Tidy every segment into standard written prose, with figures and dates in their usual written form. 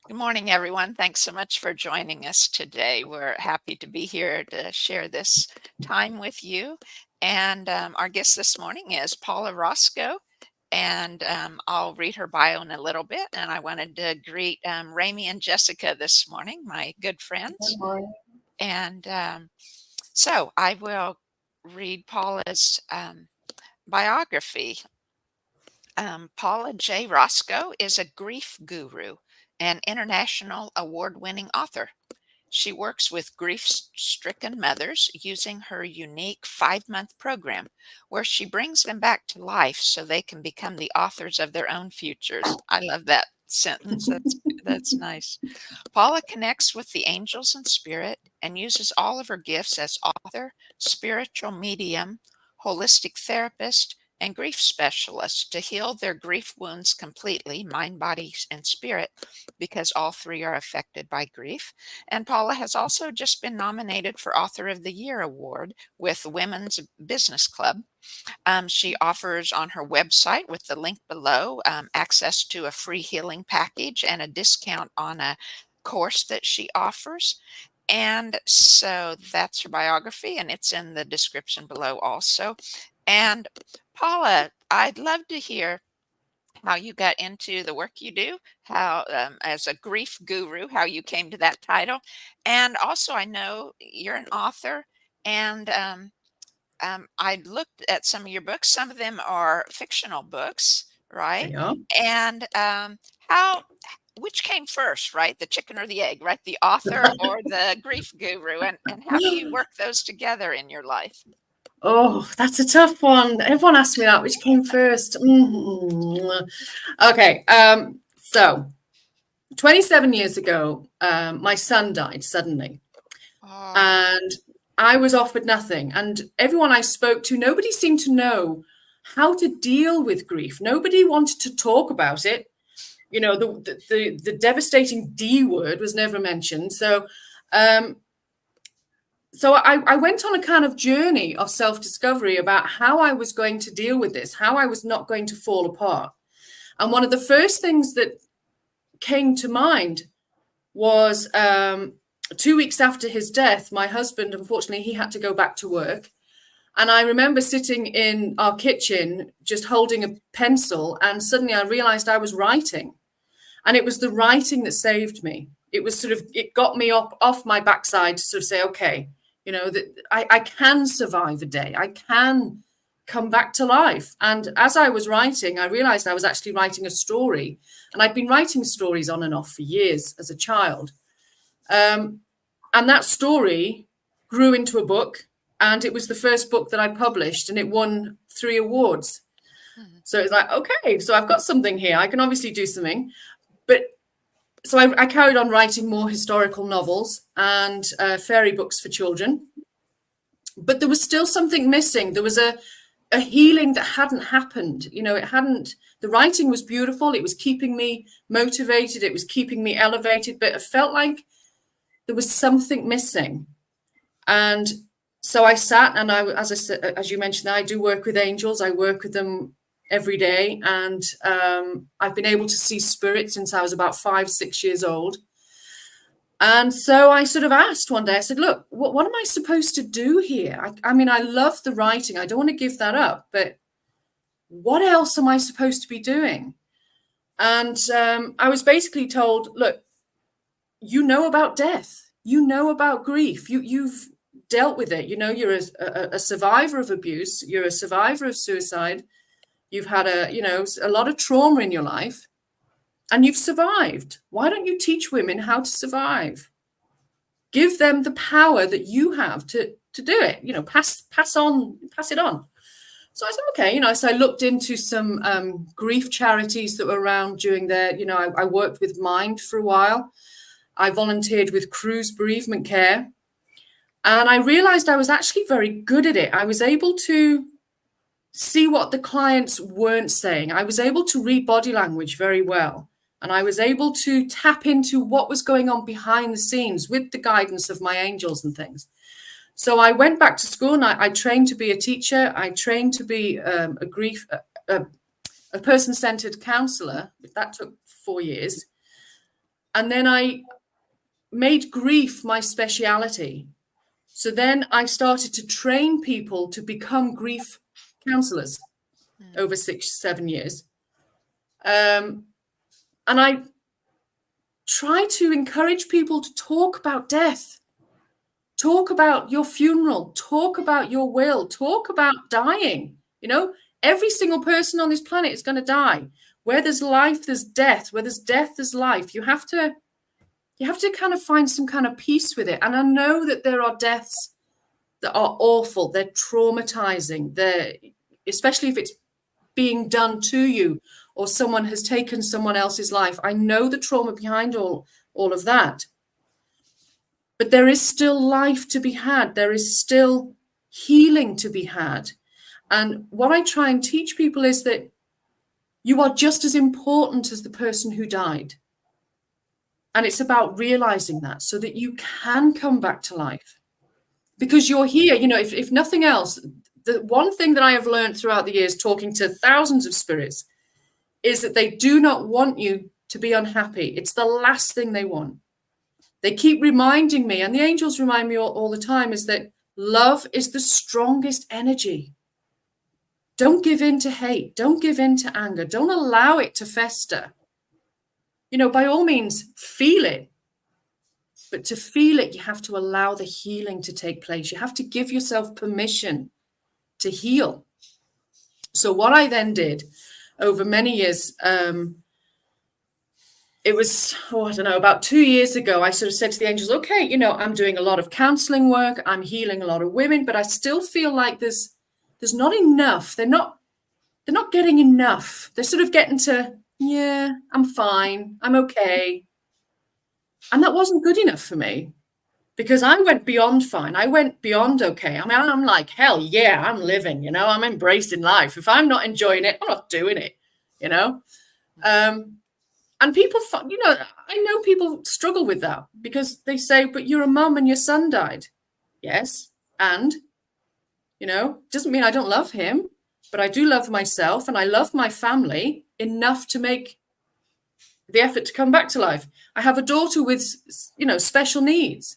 Good morning, everyone. Thanks so much for joining us today. We're happy to be here to share this time with you. And our guest this morning is Paula Roscoe. And I'll read her bio in a little bit. And I wanted to greet Rami and Jessica this morning, my good friends. Good morning. And so I will read Paula's biography. Paula J. Roscoe is a grief guru and international award winning author. She works with grief stricken mothers using her unique 5-month program where she brings them back to life so they can become the authors of their own futures. I love that sentence. That's nice. Paula connects with the angels and spirit and uses all of her gifts as author, spiritual medium, holistic therapist, and grief specialist to heal their grief wounds completely, mind, body, and spirit, because all three are affected by grief. And Paula has also just been nominated for Author of the Year award with Women's Business Club. She offers on her website, with the link below, access to a free healing package and a discount on a course that she offers. And so that's her biography, and it's in the description below also. And Paula, I'd love to hear how you got into the work you do, how, as a grief guru, how you came to that title. And also, I know you're an author, and I looked at some of your books. Some of them are fictional books, right? They are. And which came first, right? The chicken or the egg, right? The author or the grief guru? And how do you work those together in your life? Oh, that's a tough one. Everyone asked me that. Which came first? Okay. So 27 years ago, my son died suddenly, Oh, and I was offered nothing. And everyone I spoke to, nobody seemed to know how to deal with grief. Nobody wanted to talk about it. You know, the devastating D word was never mentioned. Um, so I went on a kind of journey of self-discovery about how I was going to deal with this, how I was not going to fall apart. And one of the first things that came to mind was 2 weeks after his death, my husband, unfortunately, he had to go back to work. And I remember sitting in our kitchen, just holding a pencil, and suddenly I realized I was writing. And it was the writing that saved me. It was sort of, it got me up off my backside to sort of say, okay, you know, that I can survive a day. I can come back to life. And as I was writing, I realized I was actually writing a story. And I'd been writing stories on and off for years as a child. And that story grew into a book. And it was the first book that I published, and it won 3 awards. mhm. So it's like, okay, so I've got something here. I can obviously do something. But so I carried on writing more historical novels and fairy books for children. But there was still something missing. There was a healing that hadn't happened. You know, it hadn't, the writing was beautiful. It was keeping me motivated. It was keeping me elevated, but it felt like there was something missing. And so I sat, and as I said, as you mentioned, I do work with angels. I work with them every day, and I've been able to see spirit since I was about 5, 6 years old. And so I sort of asked one day, I said, look, what am I supposed to do here? I mean, I love the writing. I don't want to give that up, but what else am I supposed to be doing? And I was basically told, look, you know about death. You know about grief. You've dealt with it. You know, you're a survivor of abuse. You're a survivor of suicide. You've had a lot of trauma in your life, and you've survived. Why don't you teach women how to survive? Give them the power that you have to do it. You know, pass it on. So I said, okay, so I looked into some grief charities that were around during their, I worked with Mind for a while. I volunteered with Cruise Bereavement Care. And I realized I was actually very good at it. I was able to see what the clients weren't saying. I was able to read body language very well. And I was able to tap into what was going on behind the scenes with the guidance of my angels and things. So I went back to school, and I trained to be a teacher. I trained to be a person-centered counselor. That took 4 years. And then I made grief my speciality. So then I started to train people to become grief counselors over 6-7 years. And I try to encourage people to talk about death, talk about your funeral, talk about your will, talk about dying. You know, every single person on this planet is going to die. Where there's life, there's death. Where there's death, there's life. You have to kind of find some kind of peace with it. And I know that there are deaths that are awful. They're traumatizing. Especially if it's being done to you or someone has taken someone else's life. I know the trauma behind all of that. But there is still life to be had. There is still healing to be had. And what I try and teach people is that you are just as important as the person who died. And it's about realizing that so that you can come back to life. Because you're here, you know, if nothing else, the one thing that I have learned throughout the years talking to thousands of spirits is that they do not want you to be unhappy. It's the last thing they want. They keep reminding me, and the angels remind me all the time, is that love is the strongest energy. Don't give in to hate. Don't give in to anger. Don't allow it to fester. You know, by all means, feel it. But to feel it, you have to allow the healing to take place. You have to give yourself permission to heal. So what I then did over many years, it was, I don't know, about 2 years ago, I sort of said to the angels, okay, you know, I'm doing a lot of counseling work. I'm healing a lot of women, but I still feel like there's not enough. They're not getting enough. They're sort of getting to, yeah, I'm fine. I'm okay. And that wasn't good enough for me because I went beyond fine. I went beyond okay. I mean, I'm like, hell yeah, I'm living, you know, I'm embracing life. If I'm not enjoying it, I'm not doing it, you know. And people, you know, I know people struggle with that because they say, but you're a mum and your son died. Yes. And, you know, doesn't mean I don't love him, but I do love myself and I love my family enough to make the effort to come back to life. I have a daughter with, you know, special needs.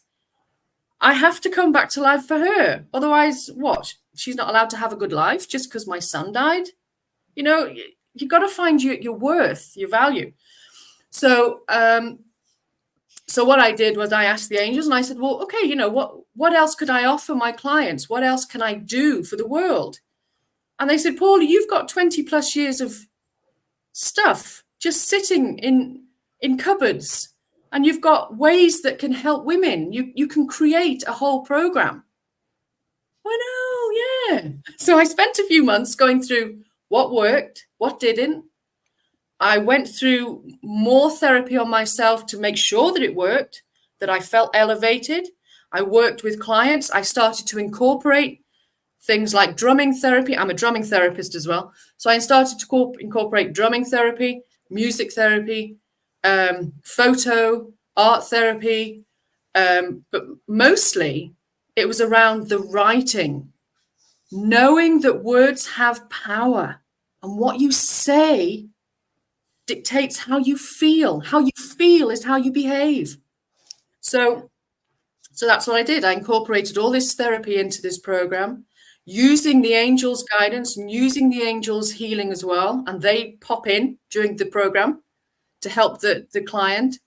I have to come back to life for her. Otherwise, what? She's not allowed to have a good life just because my son died? You know, you got to find your worth, your value. So what I did was I asked the angels and I said, well, okay, you know, what else could I offer my clients? What else can I do for the world? And they said, Paula, you've got 20 plus years of stuff just sitting in cupboards, and you've got ways that can help women. You can create a whole program. I know, yeah. So I spent a few months going through what worked, what didn't. I went through more therapy on myself to make sure that it worked, that I felt elevated. I worked with clients. I started to incorporate things like drumming therapy. I'm a drumming therapist as well. So I started to incorporate drumming therapy, music therapy, photo, art therapy. But mostly it was around the writing, knowing that words have power and what you say dictates how you feel. How you feel is how you behave. So that's what I did. I incorporated all this therapy into this program, using the angels' guidance and using the angels' healing as well. And they pop in during the program to help the client.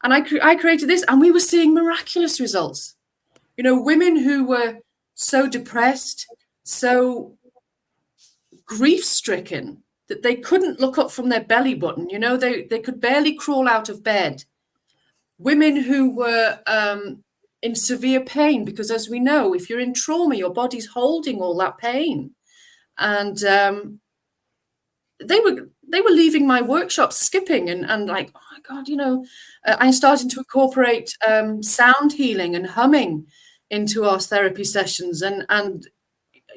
And I created this, and we were seeing miraculous results. You know, women who were so depressed, so grief-stricken, that they couldn't look up from their belly button. You know, they could barely crawl out of bed. Women who were in severe pain, because as we know, if you're in trauma, your body's holding all that pain. And they were leaving my workshop skipping and like, oh my God, you know, I started to incorporate sound healing and humming into our therapy sessions. And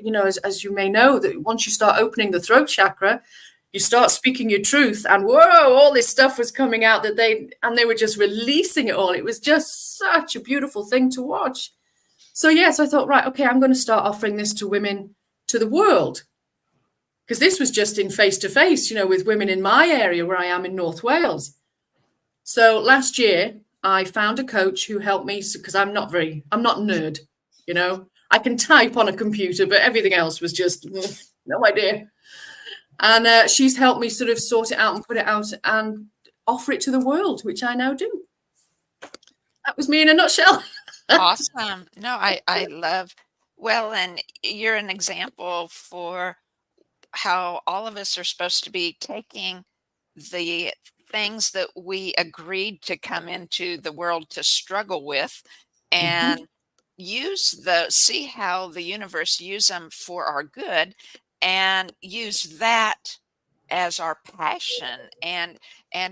you know, as you may know, that once you start opening the throat chakra, you start speaking your truth, and whoa, all this stuff was coming out that they were just releasing it all. It was just such a beautiful thing to watch. So yes, I thought, right, okay, I'm going to start offering this to women, to the world, because this was just in face-to-face, you know, with women in my area where I am in North Wales. So last year, I found a coach who helped me because I'm not nerd, you know. I can type on a computer, but everything else was just no idea. And she's helped me sort of sort it out and put it out and offer it to the world, which I now do. That was me in a nutshell. Awesome. No, I love, well, and you're an example for how all of us are supposed to be taking the things that we agreed to come into the world to struggle with and Mhm. see how the universe use them for our good, and use that as our passion and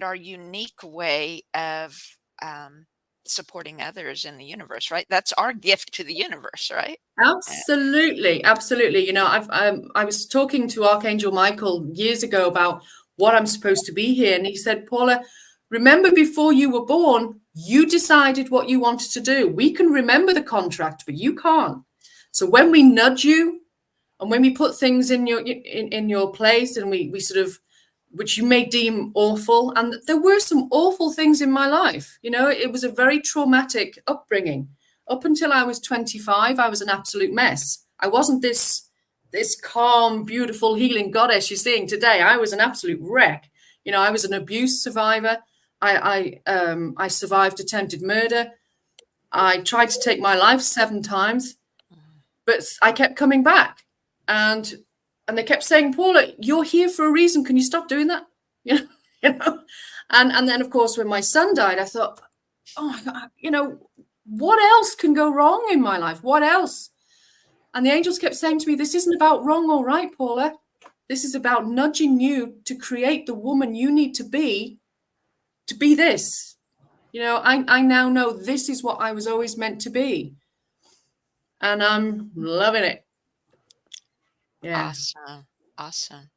our unique way of um, supporting others in the universe, right? That's our gift to the universe, right? Absolutely, absolutely. You know, I was talking to Archangel Michael years ago about what I'm supposed to be here, and he said, Paula, remember before you were born, you decided what you wanted to do. We can remember the contract, but you can't. So when we nudge you and when we put things in your place, and we sort of, which you may deem awful, and there were some awful things in my life. You know, it was a very traumatic upbringing. Up until I was 25, I was an absolute mess. I wasn't this calm, beautiful, healing goddess you're seeing today. I was an absolute wreck. You know, I was an abuse survivor. I survived attempted murder. I tried to take my life 7 times, but I kept coming back. And they kept saying, Paula, you're here for a reason. Can you stop doing that? You know, you know? And then of course when my son died, I thought, oh my God, you know, what else can go wrong in my life? What else? And the angels kept saying to me, this isn't about wrong or right, Paula. This is about nudging you to create the woman you need to be this. You know, I now know this is what I was always meant to be. And I'm loving it. Yeah. Awesome. Awesome.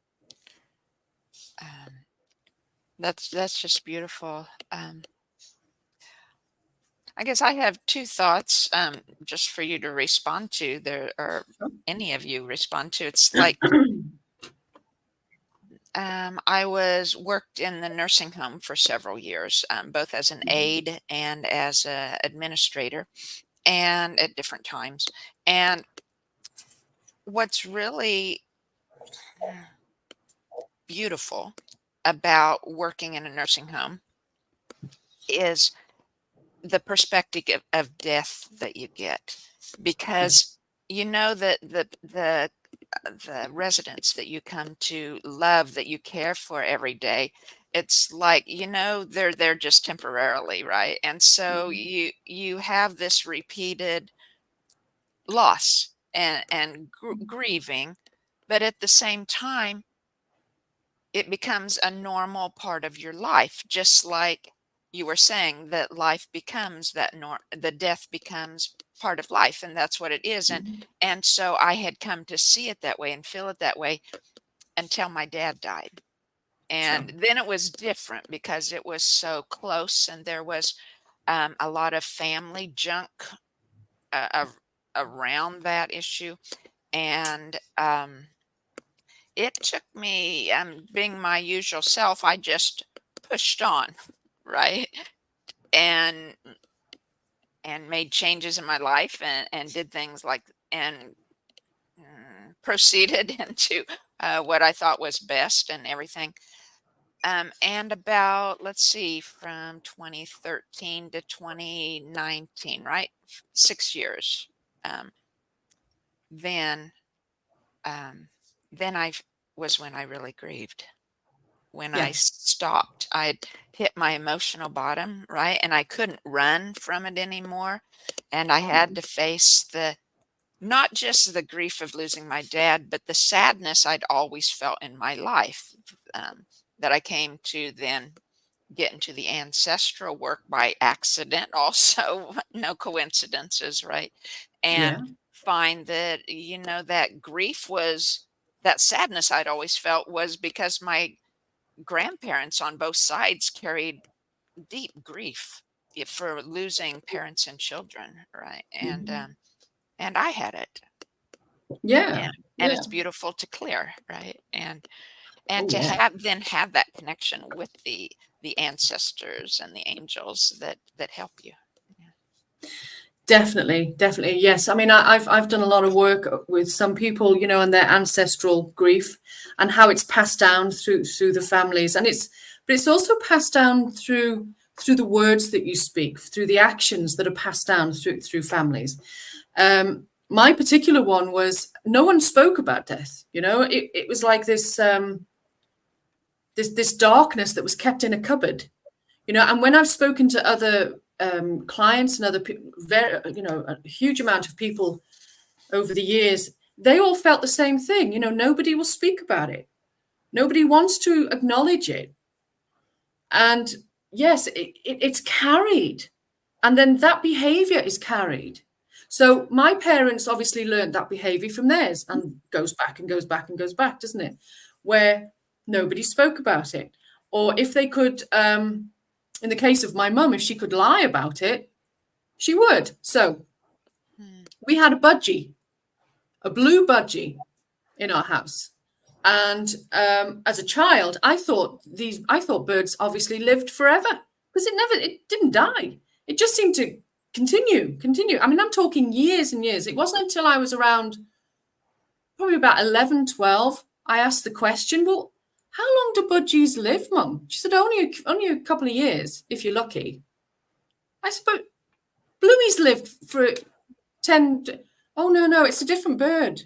Um, that's just beautiful. I guess I have two thoughts, just for you to respond to there, or any of you respond to. It's like, I was worked in the nursing home for several years, both as an aide and as a administrator, and at different times. And what's really beautiful about working in a nursing home is the perspective of death that you get, because you know that the residents that you come to love, that you care for every day, it's like, you know, they're there just temporarily, right? And so you have this repeated loss and grieving, but at the same time it becomes a normal part of your life, just like you were saying that life becomes the death becomes part of life, and that's what it is. And so I had come to see it that way and feel it that way until my dad died. Sure. And then it was different because it was so close, and there was a lot of family junk around that issue. And it took me, being my usual self, I just pushed on, right? And made changes in my life, and did things like, and proceeded into what I thought was best and everything. And about, let's see, from 2013 to 2019, right? 6 years. Um, then, um, then I was when I really grieved. When I Yeah. stopped, I'd hit my emotional bottom, right? And I couldn't run from it anymore. And I had to face not just the grief of losing my dad, but the sadness I'd always felt in my life, that I came to then get into the ancestral work by accident, also, no coincidences, right? Yeah. And find that, you know, that that sadness I'd always felt was because my grandparents on both sides carried deep grief, for losing parents and children, right? And I had it, Yeah. and Yeah. it's beautiful to clear, right? And Oh to yeah. have that connection with the the ancestors and the angels that help you. Definitely, definitely. Yes. I mean, I've done a lot of work with some people, you know, and their ancestral grief and how it's passed down through the families. And it's also passed down through the words that you speak, through the actions that are passed down through families. My particular one was no one spoke about death. You know, it was like this this darkness that was kept in a cupboard, you know. And when I've spoken to other clients and other people, you know, a huge amount of people over the years, they all felt the same thing. You know, nobody will speak about it. Nobody wants to acknowledge it. And yes, it's carried. And then that behavior is carried. So my parents obviously learned that behavior from theirs, and goes back and goes back and goes back, doesn't it? Where nobody spoke about it. Or if they could, in the case of my mum, if she could lie about it, she would. So we had a budgie, a blue budgie in our house. And as a child, I thought birds obviously lived forever, because it didn't die. It just seemed to continue. I mean, I'm talking years and years. It wasn't until I was around probably about 11, 12, I asked the question, well, how long do budgies live, Mum? She said, only a couple of years, if you're lucky. I suppose blueies lived for 10. Oh, no, it's a different bird.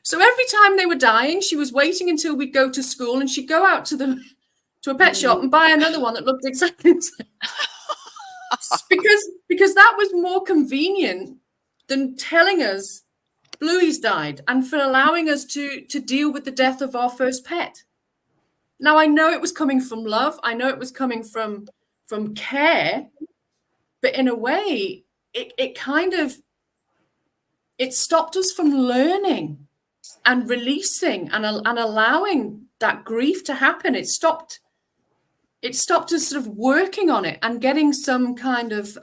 So every time they were dying, she was waiting until we'd go to school, and she'd go out to a pet shop and buy another one that looked exactly the same. because that was more convenient than telling us blueies died, and for allowing us to deal with the death of our first pet. Now, I know it was coming from love. I know it was coming from care, but in a way, it kind of, it stopped us from learning and releasing and allowing that grief to happen. It stopped us sort of working on it and getting some kind of,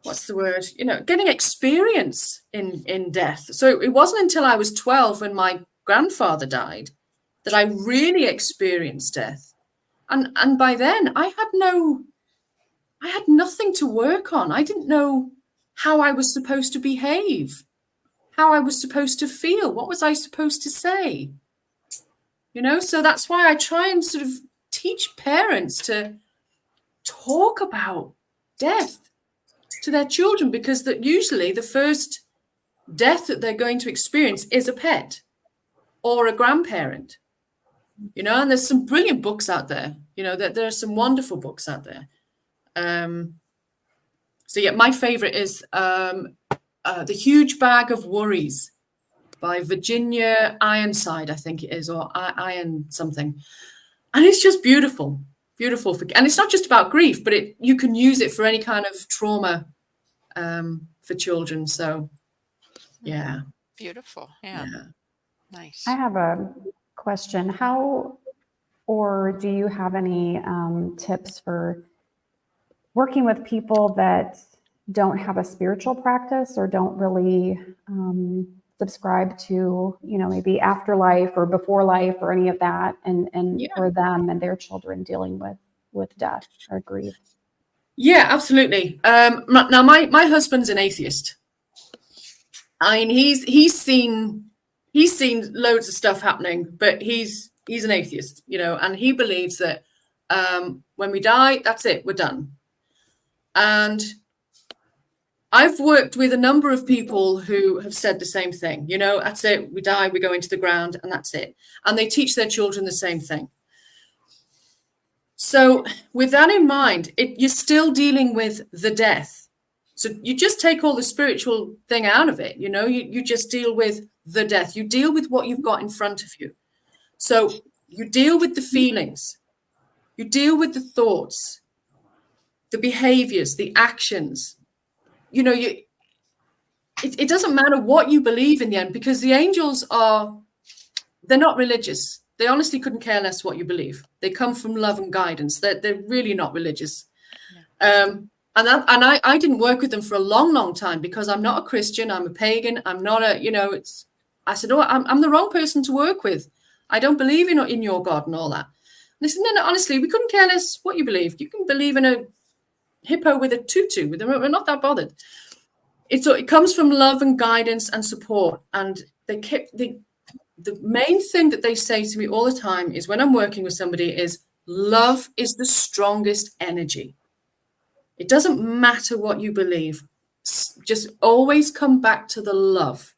what's the word? You know, getting experience in death. So it wasn't until I was 12, when my grandfather died, that I really experienced death. And by then I had nothing to work on. I didn't know how I was supposed to behave, how I was supposed to feel, what was I supposed to say? You know, so that's why I try and sort of teach parents to talk about death to their children, because that usually the first death that they're going to experience is a pet or a grandparent, you know. And there's some brilliant books out there, you know, that there are some wonderful books out there. So yeah, my favorite is The Huge Bag of Worries by Virginia Ironside, I think it is, or Iron something. And it's just beautiful. And it's not just about grief, but you can use it for any kind of trauma for children. So yeah. Beautiful. Yeah. Nice. I have a question. How, or do you have any tips for working with people that don't have a spiritual practice or don't really subscribe to, you know, maybe afterlife or before life or any of that, and for them and their children dealing with death or grief? Yeah, absolutely. Now my husband's an atheist. I mean, he's seen loads of stuff happening, but he's an atheist, you know, and he believes that when we die, that's it, we're done. And I've worked with a number of people who have said the same thing, you know, that's it, we die, we go into the ground, and that's it. And they teach their children the same thing. So with that in mind, you're still dealing with the death. So you just take all the spiritual thing out of it, you know, you just deal with the death. You deal with what you've got in front of you. So you deal with the feelings, you deal with the thoughts, the behaviors, the actions. You know, it doesn't matter what you believe in the end, because the angels they're not religious. They honestly couldn't care less what you believe. They come from love and guidance. They're really not religious. Yeah. And I didn't work with them for a long, long time, because I'm not a Christian. I'm a pagan. I'm not a, you know, I said, oh, I'm the wrong person to work with. I don't believe in your God and all that. And they said, no, honestly, we couldn't care less what you believe. You can believe in a hippo with a tutu. We're not that bothered. It comes from love and guidance and support. And the main thing that they say to me all the time is when I'm working with somebody is love is the strongest energy. It doesn't matter what you believe. Just always come back to the love.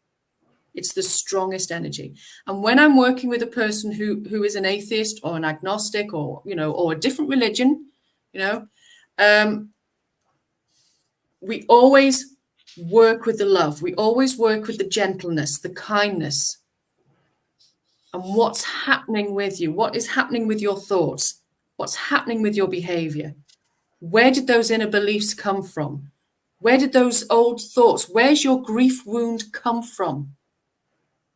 It's the strongest energy. And when I'm working with a person who is an atheist or an agnostic or, or a different religion, we always work with the love. We always work with the gentleness, the kindness. And what's happening with you? What is happening with your thoughts? What's happening with your behavior? Where did those inner beliefs come from? Where did those old thoughts, where's your grief wound come from?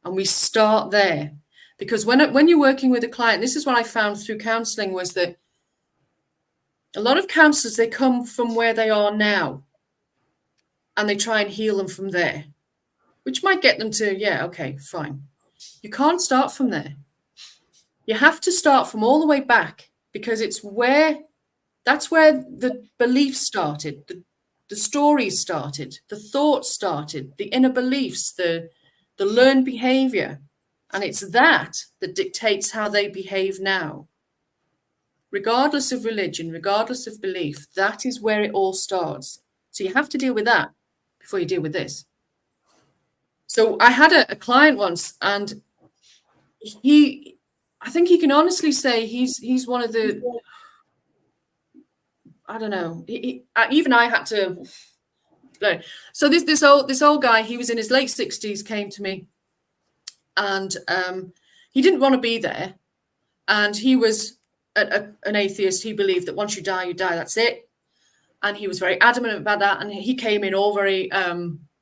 And we start there. Because when you're working with a client, this is what I found through counseling was that a lot of counselors, they come from where they are now and they try and heal them from there, which might get them to, yeah, okay, fine. You can't start from there. You have to start from all the way back because that's where the beliefs started, the stories started, the thoughts started, the inner beliefs, the learned behavior. And it's that dictates how they behave now. Regardless of religion, regardless of belief, that is where it all starts. So you have to deal with that before you deal with this. So I had a client once, and I think he can honestly say he's one of the, I don't know, even I had to. So this old guy, he was in his late 60s, came to me, and he didn't want to be there, and he was an atheist. He believed that once you die, that's it. And he was very adamant about that. And he came in all very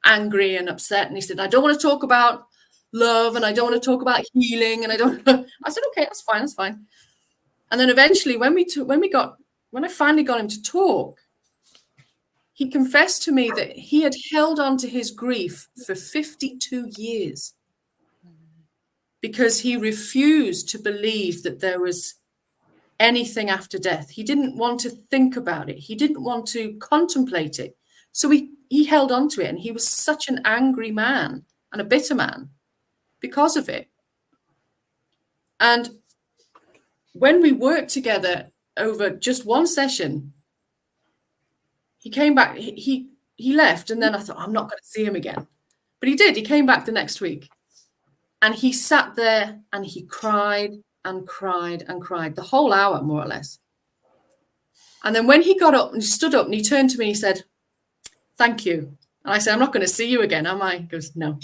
angry and upset. And he said, I don't want to talk about love and I don't want to talk about healing. And I said, okay, that's fine. And then eventually when I finally got him to talk, he confessed to me that he had held on to his grief for 52 years because he refused to believe that there was anything after death. He didn't want to think about it. He didn't want to contemplate it. So he held on to it, and he was such an angry man and a bitter man because of it. And when we worked together over just one session, he came back, he left, and then I thought, I'm not going to see him again. But he did. He came back the next week, and he sat there and he cried and cried and cried the whole hour, more or less. And then when he got up and he stood up and he turned to me, he said, thank you. And I said, I'm not going to see you again, am I? He goes, no.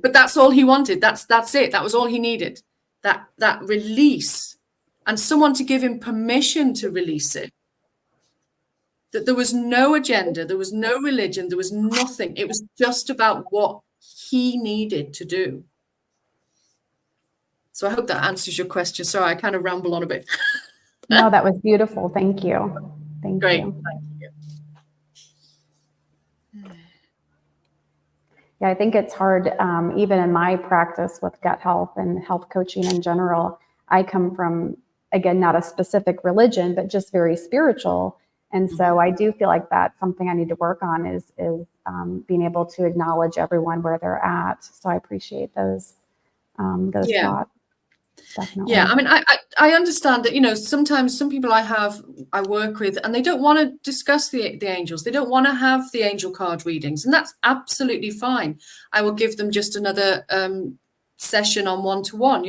But that's all he wanted. That's it. That was all he needed. That release, and someone to give him permission to release it. That there was no agenda, there was no religion, there was nothing. It was just about what he needed to do. So I hope that answers your question. Sorry, I kind of ramble on a bit. No, that was beautiful. Thank you. Great. You. Thank you. Yeah, I think it's hard, even in my practice with gut health and health coaching in general. I come from, again, not a specific religion, but just very spiritual. And so I do feel like that's something I need to work on is being able to acknowledge everyone where they're at. So I appreciate those thoughts. Definitely. Yeah, I mean, I understand that, sometimes some people I work with, and they don't want to discuss the angels. They don't want to have the angel card readings, and that's absolutely fine. I will give them just another session on one-to-one.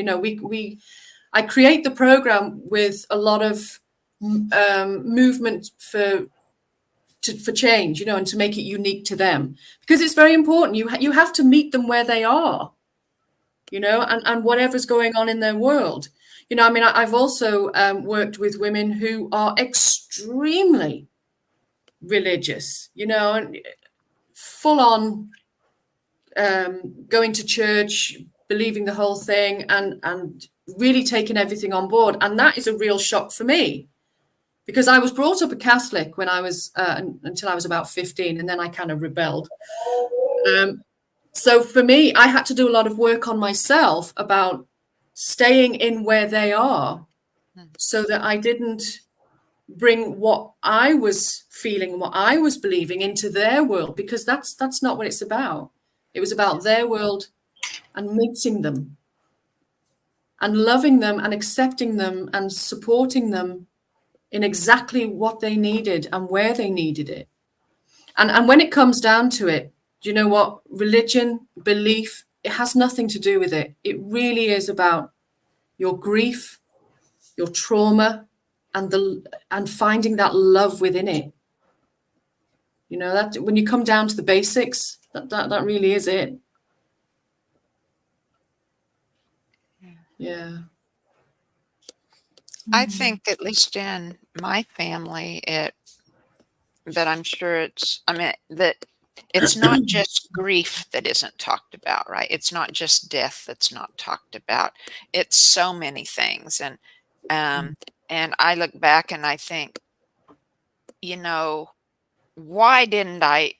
I create the program with a lot of movement for change, and to make it unique to them, because it's very important. You have to meet them where they are. And whatever's going on in their world. I've also worked with women who are extremely religious, and full on going to church, believing the whole thing and really taking everything on board. And that is a real shock for me, because I was brought up a Catholic when I was until I was about 15, and then I kind of rebelled. So for me, I had to do a lot of work on myself about staying in where they are, so that I didn't bring what I was feeling and what I was believing into their world, because that's not what it's about. It was about their world and meeting them and loving them and accepting them and supporting them in exactly what they needed and where they needed it. And when it comes down to it, do you know what? Religion, belief, it has nothing to do with it. It really is about your grief, your trauma, and finding that love within it. You know, that when you come down to the basics, that really is it. Yeah. I think, at least in my family, but I'm sure that it's not just grief that isn't talked about, right? It's not just death that's not talked about. It's so many things. And I look back and I think, why didn't I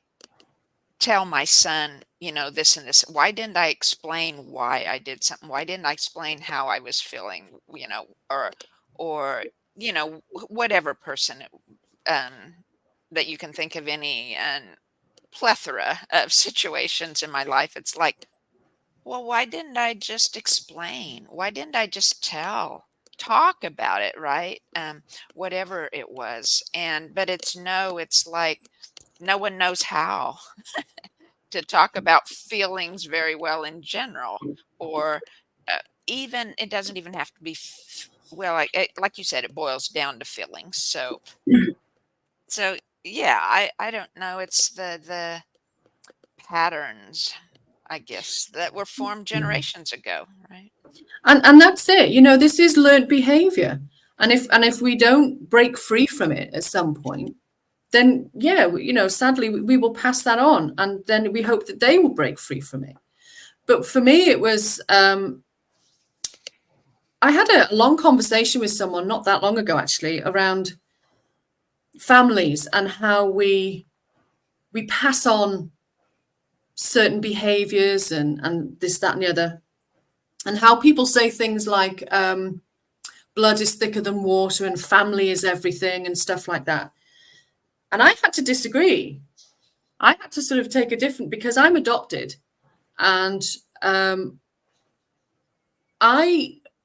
tell my son, this and this? Why didn't I explain why I did something? Why didn't I explain how I was feeling, or, whatever person, um, that you can think of, any plethora of situations in my life. It's like, well, why didn't I just explain? Why didn't I just talk about it, right? Whatever it was. But it's like no one knows how to talk about feelings very well in general, or even it doesn't even have to be well, like you said, it boils down to feelings. So yeah, I don't know. It's the patterns, I guess, that were formed generations ago, right? And that's it. You know, this is learned behavior. And if we don't break free from it at some point, then yeah, sadly we will pass that on, and then we hope that they will break free from it. But for me, it was I had a long conversation with someone not that long ago, actually, around families and how we pass on certain behaviors and this, that, and the other, and how people say things like blood is thicker than water and family is everything and stuff like that. And I had to disagree. I had to sort of take a different, because I'm adopted, and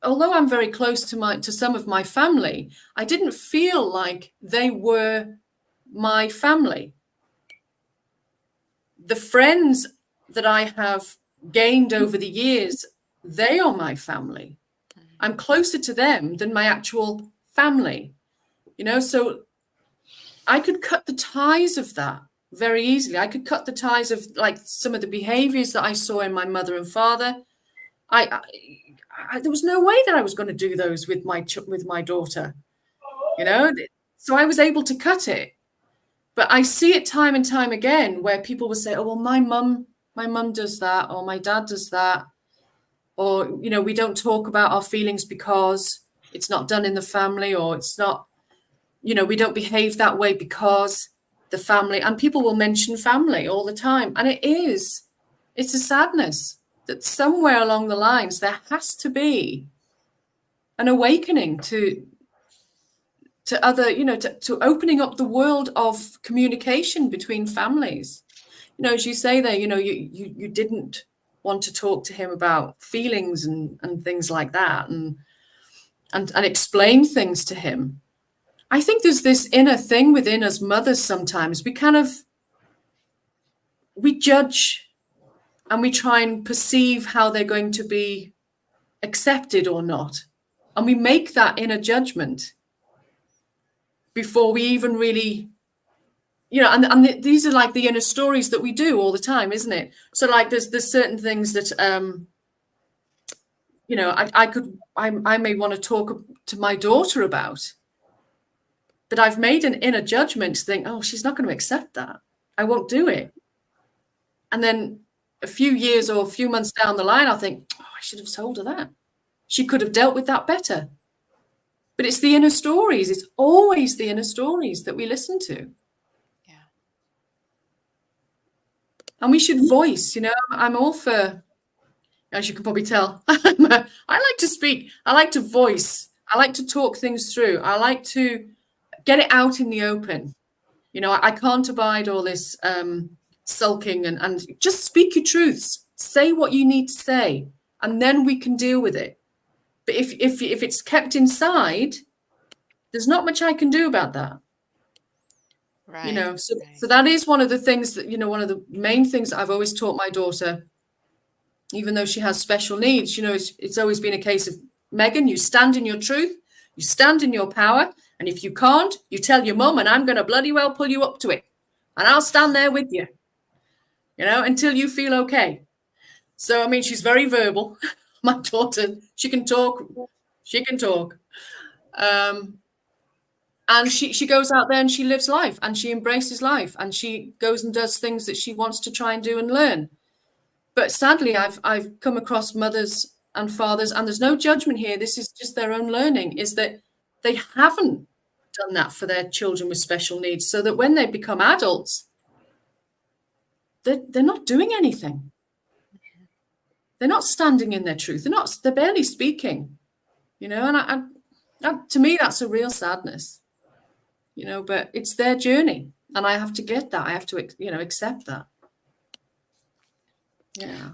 although I'm very close to some of my family, I didn't feel like they were my family. The friends that I have gained over the years, they are my family. I'm closer to them than my actual family, so I could cut the ties of that very easily. I could cut the ties of like some of the behaviors that I saw in my mother and father. There was no way that I was going to do those with my daughter, so I was able to cut it. But I see it time and time again where people will say, oh, well, my mum does that, or my dad does that, or, we don't talk about our feelings because it's not done in the family, or it's not, we don't behave that way because the family, and people will mention family all the time. And it's a sadness that somewhere along the lines, there has to be an awakening to other, to opening up the world of communication between families. As you say there, you didn't want to talk to him about feelings and things like that, and explain things to him. I think there's this inner thing within us mothers. Sometimes we judge and we try and perceive how they're going to be accepted or not. And we make that inner judgment before we even really, these are like the inner stories that we do all the time, isn't it? So like there's certain things that, I may want to talk to my daughter about, but I've made an inner judgment to think, oh, she's not going to accept that. I won't do it. And then a few years or a few months down the line, I'll think, oh, I should have told her that. She could have dealt with that better. But it's the inner stories. It's always the inner stories that we listen to. Yeah. And we should voice, I'm all for as you can probably tell. I like to speak. I like to voice. I like to talk things through. I like to get it out in the open. You know, I can't abide all this sulking and just speak your truths. Say what you need to say, and then we can deal with it. But if it's kept inside, there's not much I can do about that. Right. You know, so that is one of the things that, you know, one of the main things that I've always taught my daughter, even though she has special needs. You know, it's always been a case of, Megan, you stand in your truth, you stand in your power, and if you can't, you tell your mum, and I'm going to bloody well pull you up to it, and I'll stand there with you, you know, until you feel okay. So, I mean, she's very verbal. My daughter, she can talk. And she goes out there and she lives life and she embraces life and she goes and does things that she wants to try and do and learn. But sadly, I've come across mothers and fathers, and there's no judgment here. This is just their own learning, is that they haven't done that for their children with special needs, so that when they become adults, they're not doing anything. They're not standing in their truth. They're barely speaking, you know, and to me, that's a real sadness, you know, but it's their journey and I have to get that. I have to, you know, accept that. Yeah.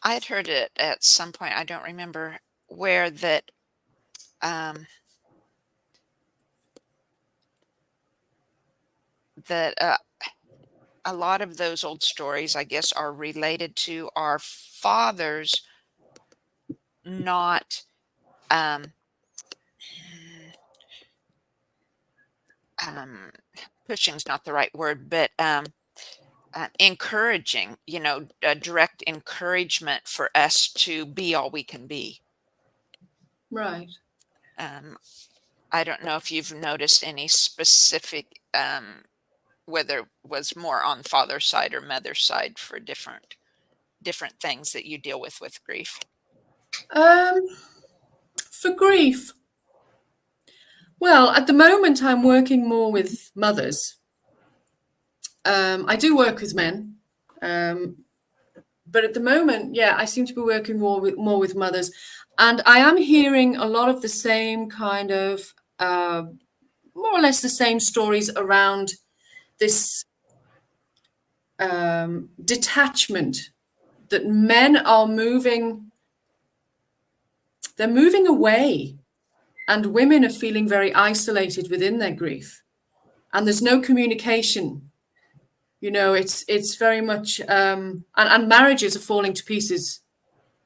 I had heard it at some point, I don't remember where, that a lot of those old stories, I guess, are related to our fathers not pushing's not the right word, but encouraging, you know, direct encouragement for us to be all we can be. Right. I don't know if you've noticed any specific, whether it was more on father's side or mother's side for different things that you deal with grief. For grief, well, at the moment I'm working more with mothers. I do work with men, but at the moment, yeah, I seem to be working more with mothers, and I am hearing a lot of the same kind of, more or less the same stories around this detachment, that men are moving. They're moving away, and women are feeling very isolated within their grief, and there's no communication. You know, it's very much, and marriages are falling to pieces,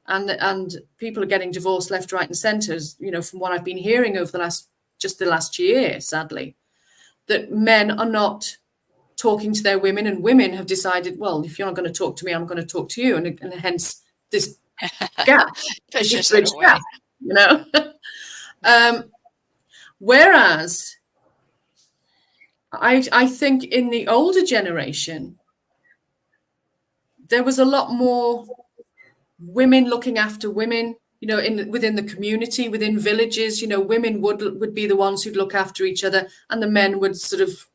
and people are getting divorced left, right, and centre. You know, from what I've been hearing over the last year, sadly, that men are not talking to their women, and women have decided, well, if you're not going to talk to me, I'm going to talk to you, and hence this gap, this bridge gap, you know. Whereas I think in the older generation, there was a lot more women looking after women, you know, within the community, within villages. You know, women would be the ones who'd look after each other, and the men would sort of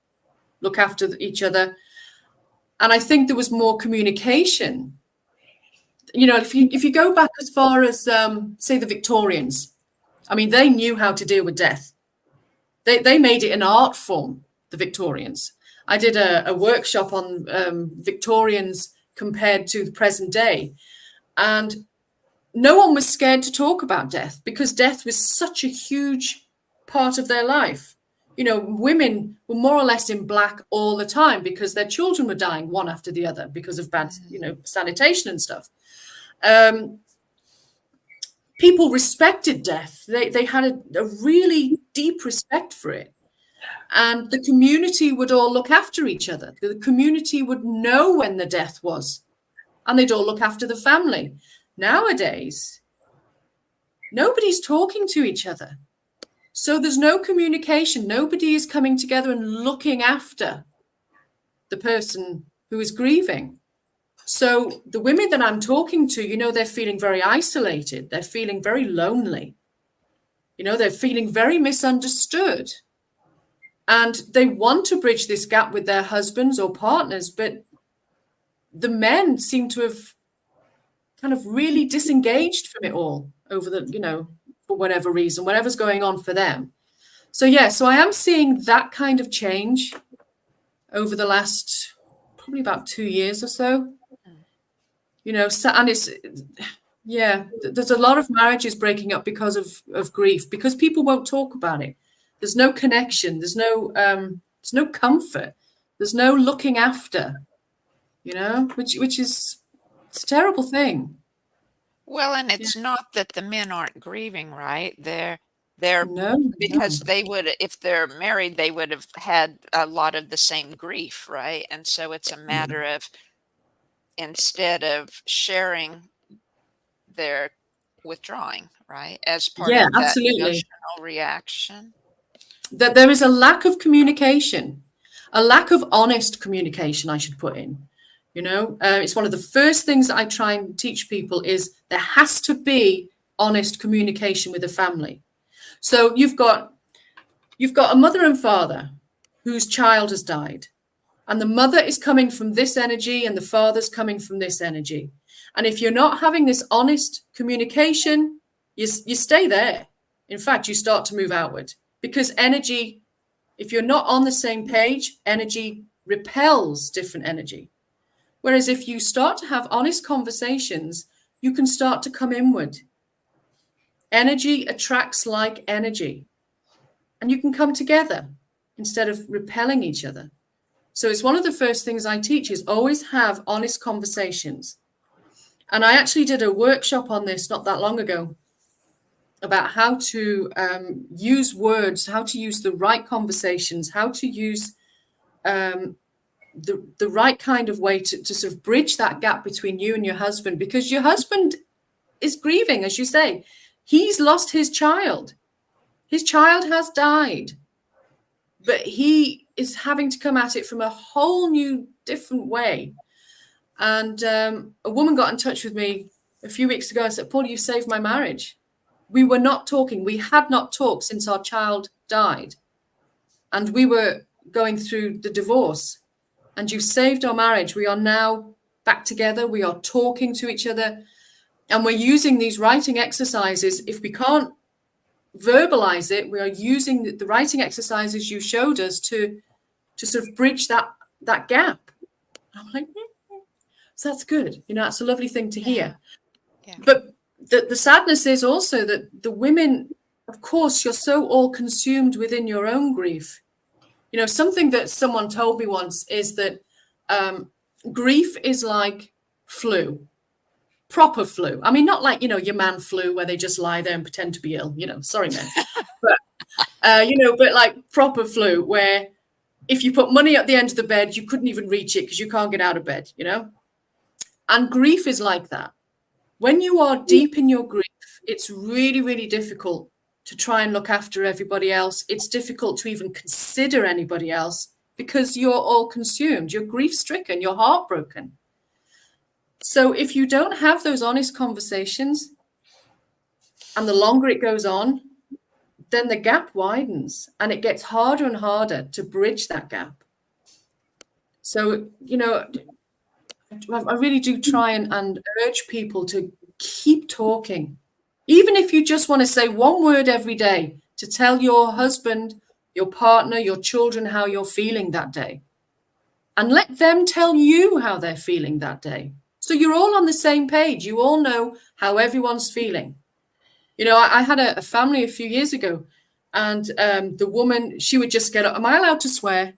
look after each other. And I think there was more communication. You know, if you go back as far as, say, the Victorians, I mean, they knew how to deal with death. They made it an art form, the Victorians. I did a workshop on Victorians compared to the present day, and no one was scared to talk about death, because death was such a huge part of their life. You know, women were more or less in black all the time because their children were dying one after the other because of bad, you know, sanitation and stuff. People respected death. They had a really deep respect for it. And the community would all look after each other. The community would know when the death was, and they'd all look after the family. Nowadays, nobody's talking to each other. So there's no communication. Nobody is coming together and looking after the person who is grieving. So the women that I'm talking to, you know, they're feeling very isolated. They're feeling very lonely. You know, they're feeling very misunderstood. And they want to bridge this gap with their husbands or partners, but the men seem to have kind of really disengaged from it all over the, for whatever reason, whatever's going on for them. So yeah, so I am seeing that kind of change over the last probably about 2 years or so. And it's, yeah, there's a lot of marriages breaking up because of grief, because people won't talk about it. There's no connection. There's no comfort. There's no looking after, which is, it's a terrible thing. Well, and it's not that the men aren't grieving, right? They're No, because they would, if they're married, they would have had a lot of the same grief, right? And so it's a matter of, instead of sharing, they're withdrawing, right? As part yeah, of that absolutely. emotional reaction. That there is a lack of communication, a lack of honest communication, I should put in. It's one of the first things that I try and teach people is there has to be honest communication with the family. So you've got a mother and father whose child has died, and the mother is coming from this energy and the father's coming from this energy. And if you're not having this honest communication, you stay there. In fact, you start to move outward, because energy, if you're not on the same page, energy repels different energy. Whereas if you start to have honest conversations, you can start to come inward. Energy attracts like energy, and you can come together instead of repelling each other. So it's one of the first things I teach is always have honest conversations. And I actually did a workshop on this not that long ago about how to use words, how to use the right conversations, how to use the right kind of way to sort of bridge that gap between you and your husband, because your husband is grieving, as you say. He's lost his child. His child has died, but he is having to come at it from a whole new, different way. And a woman got in touch with me a few weeks ago and said, Paula, you saved my marriage. We were not talking. We had not talked since our child died. And we were going through the divorce. And you saved our marriage. We are now back together. We are talking to each other. And we're using these writing exercises. If we can't verbalize it, we are using the writing exercises you showed us to sort of bridge that gap. I'm like, so that's good. That's a lovely thing to hear. Yeah. But the sadness is also that the women, of course, you're so all consumed within your own grief. Something that someone told me once is that grief is like flu, proper flu. I mean, not like, your man flu where they just lie there and pretend to be ill, sorry, man. But, but like proper flu where if you put money at the end of the bed, you couldn't even reach it because you can't get out of bed, And grief is like that. When you are deep in your grief, it's really, really difficult to try and look after everybody else. It's difficult to even consider anybody else because you're all consumed. You're grief-stricken. You're heartbroken. So if you don't have those honest conversations, and the longer it goes on, then the gap widens and it gets harder and harder to bridge that gap. So, I really do try and urge people to keep talking. Even if you just want to say one word every day to tell your husband, your partner, your children how you're feeling that day. And let them tell you how they're feeling that day. So you're all on the same page. You all know how everyone's feeling. I had a family a few years ago, and the woman, she would just get up. Am I allowed to swear?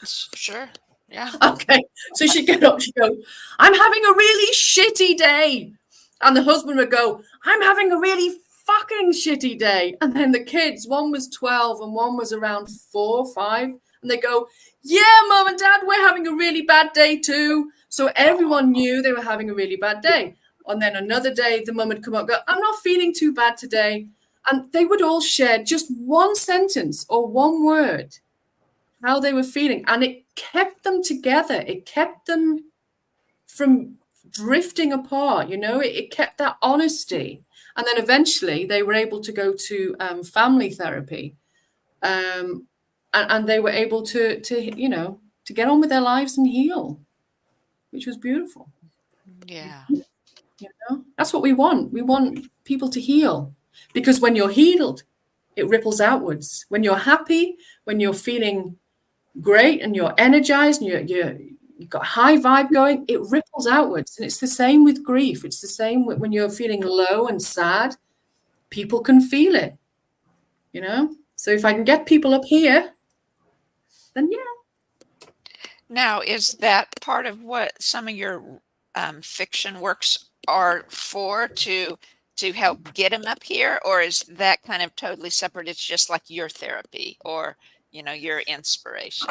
Sure. Yeah. Okay. So she'd get up, she'd go, I'm having a really shitty day. And the husband would go, I'm having a really fucking shitty day. And then the kids, one was 12 and one was around 4, 5. And they go, yeah, Mom and Dad, we're having a really bad day too. So everyone knew they were having a really bad day. And then another day, the mum would come up and go, I'm not feeling too bad today. And they would all share just one sentence or one word, how they were feeling. And it kept them together. It kept them from drifting apart, it kept that honesty. And then eventually they were able to go to family therapy. And they were able to get on with their lives and heal, which was beautiful. Yeah. You know, that's what we want. We want people to heal, because when you're healed, it ripples outwards. When you're happy, when you're feeling great and you're energized and you've got high vibe going, it ripples outwards. And it's the same with grief. It's the same when you're feeling low and sad, people can feel it, you know? So if I can get people up here, then yeah. Now, is that part of what some of your fiction works are for, to help get them up here, or is that kind of totally separate? It's just like your therapy, or your inspiration.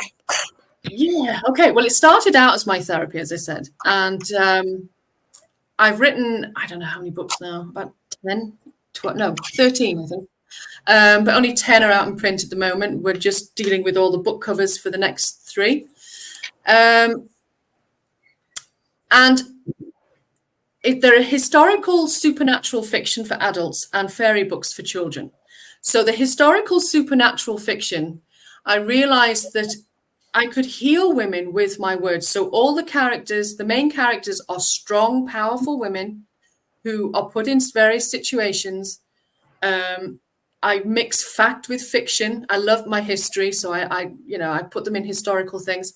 Yeah. Okay. Well, it started out as my therapy, as I said, and I've written, I don't know how many books now, about 10, 12, no, 13, I think. But only 10 are out in print at the moment. We're just dealing with all the book covers for the next 3. And there are historical supernatural fiction for adults and fairy books for children. So the historical supernatural fiction, I realized that I could heal women with my words. So all the characters, the main characters, are strong, powerful women who are put in various situations. I mix fact with fiction. I love my history, so I put them in historical things.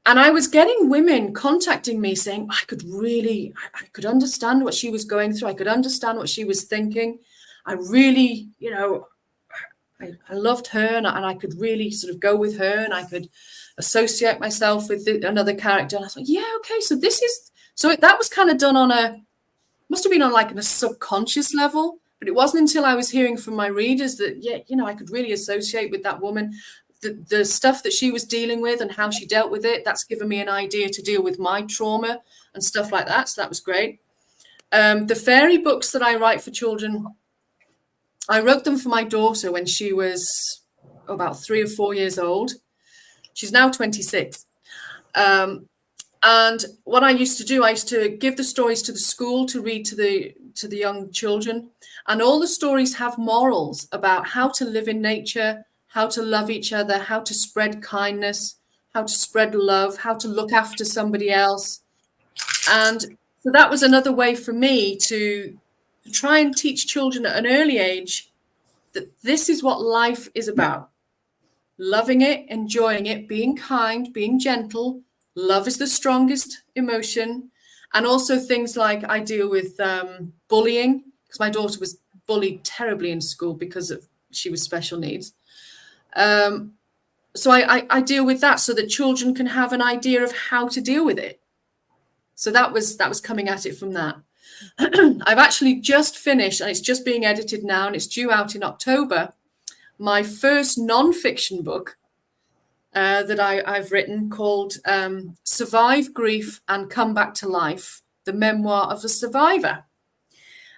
And I was getting women contacting me saying, I could understand what she was going through. I could understand what she was thinking. I really, I loved her, and I could really sort of go with her, and I could associate myself with another character. And I thought, yeah, okay, so that was kind of done must have been on like a subconscious level, but it wasn't until I was hearing from my readers that, I could really associate with that woman. The stuff that she was dealing with and how she dealt with it, that's given me an idea to deal with my trauma and stuff like that. So that was great. The fairy books that I write for children, I wrote them for my daughter when she was about 3 or 4 years old. She's now 26. And what I used to do, I used to give the stories to the school to read to the young children. And all the stories have morals about how to live in nature, how to love each other, how to spread kindness, how to spread love, how to look after somebody else. And so that was another way for me to try and teach children at an early age that this is what life is about. Loving it, enjoying it, being kind, being gentle. Love is the strongest emotion. And also things like I deal with bullying, because my daughter was bullied terribly in school because she was special needs. So I deal with that so that children can have an idea of how to deal with it. So that was coming at it from that. I've actually just finished, and it's just being edited now, and it's due out in October, my first non-fiction book that I've written called Survive Grief and Come Back to Life, the memoir of a survivor.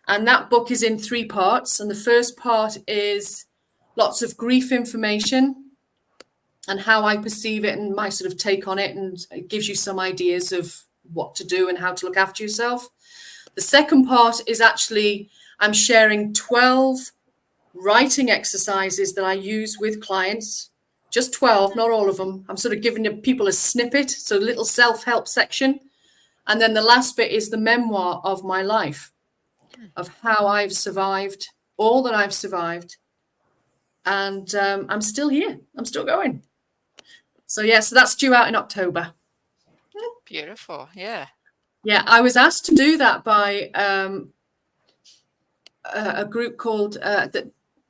And that book is in 3 parts. And the first part is lots of grief information and how I perceive it and my sort of take on it. And it gives you some ideas of what to do and how to look after yourself. The second part is actually, I'm sharing 12 writing exercises that I use with clients, just 12, not all of them. I'm sort of giving people a snippet, so a little self-help section. And then the last bit is the memoir of my life, of how I've survived, all that I've survived. And I'm still here. I'm still going. So, so that's due out in October. Beautiful. Yeah. Yeah, I was asked to do that by a group called,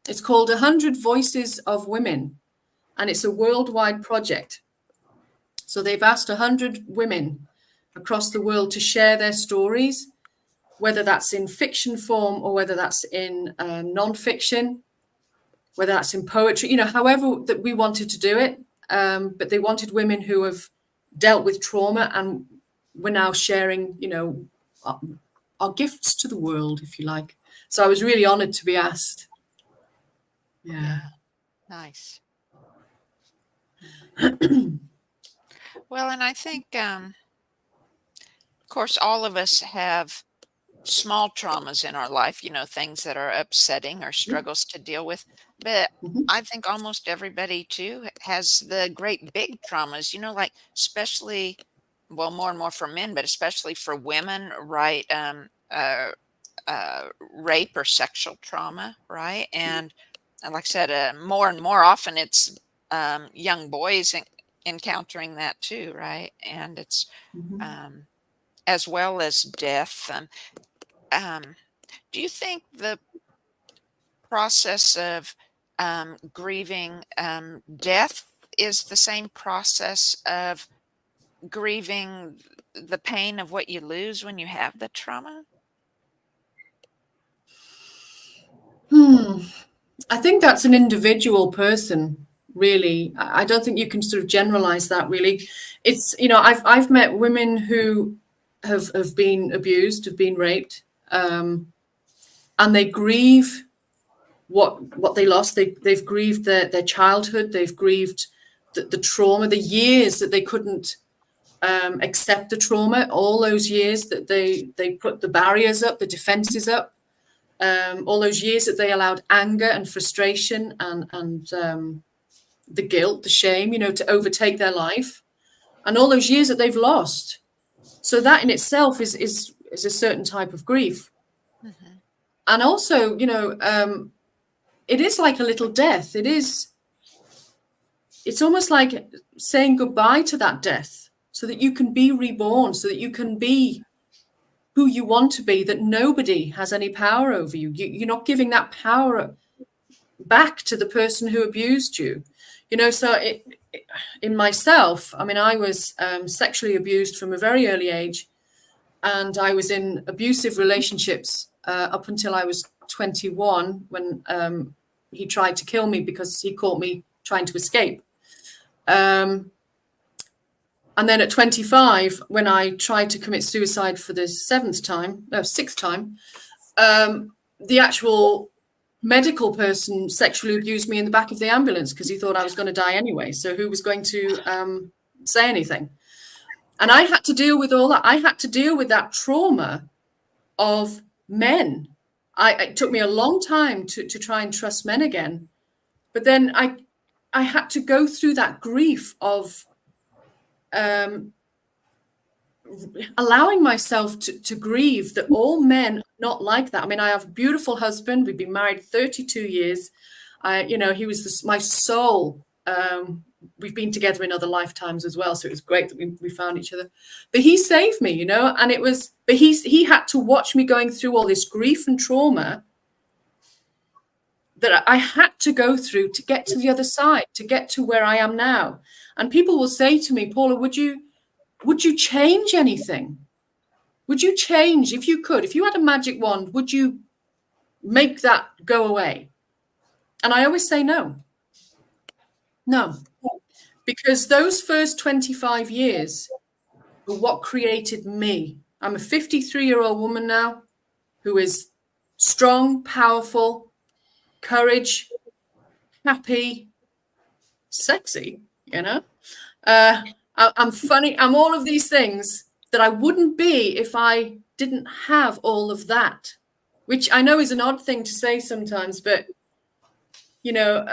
it's called 100 Voices of Women, and it's a worldwide project. So they've asked 100 women across the world to share their stories, whether that's in fiction form or whether that's in non-fiction, whether that's in poetry, however that we wanted to do it. But they wanted women who have dealt with trauma, and we're now sharing, our gifts to the world, if you like. So I was really honored to be asked. Yeah. Nice. Well, and I think, of course, all of us have small traumas in our life, things that are upsetting or struggles to deal with. But I think almost everybody too has the great big traumas, like especially well, more and more for men, but especially for women, right? Rape or sexual trauma, right? And like I said, more and more often it's young boys encountering that too, right? And it's as well as death. Do you think the process of grieving death is the same process of grieving the pain of what you lose when you have the trauma? I think that's an individual person, really. I don't think you can sort of generalize that, really. It's, you know, I've met women who have been abused, have been raped, and they grieve what they lost. They've grieved their childhood. They've grieved the trauma, the years that they couldn't accept the trauma, all those years that they put the barriers up, the defenses up, all those years that they allowed anger and frustration and the guilt, the shame, you know, to overtake their life, and all those years that they've lost. So that in itself is a certain type of grief. Mm-hmm. And also, you know, it is like a little death. It's almost like saying goodbye to that death so that you can be reborn, so that you can be who you want to be, that nobody has any power over you. You're not giving that power back to the person who abused you. You know, so in myself, I mean, I was sexually abused from a very early age, and I was in abusive relationships up until I was 21 when he tried to kill me because he caught me trying to escape. And then at 25, when I tried to commit suicide for the sixth time, the actual medical person sexually abused me in the back of the ambulance because he thought I was going to die anyway. So who was going to say anything? And I had to deal with all that. I had to deal with that trauma of men. It took me a long time to try and trust men again. But then I had to go through that grief of allowing myself to grieve that all men are not like that. I mean, I have a beautiful husband. We've been married 32 years. You know, he was my soul. We've been together in other lifetimes as well, so it was great that we found each other. But he saved me, you know, and but he had to watch me going through all this grief and trauma that I had to go through to get to the other side, to get to where I am now. And people will say to me, Paula, would you change anything? Would you change, if you could, if you had a magic wand, would you make that go away? And I always say no. No. Because those first 25 years were what created me. I'm a 53-year-old woman now who is strong, powerful, courage, happy, sexy, you know. I'm funny. I'm all of these things that I wouldn't be if I didn't have all of that, which I know is an odd thing to say sometimes, but, you know,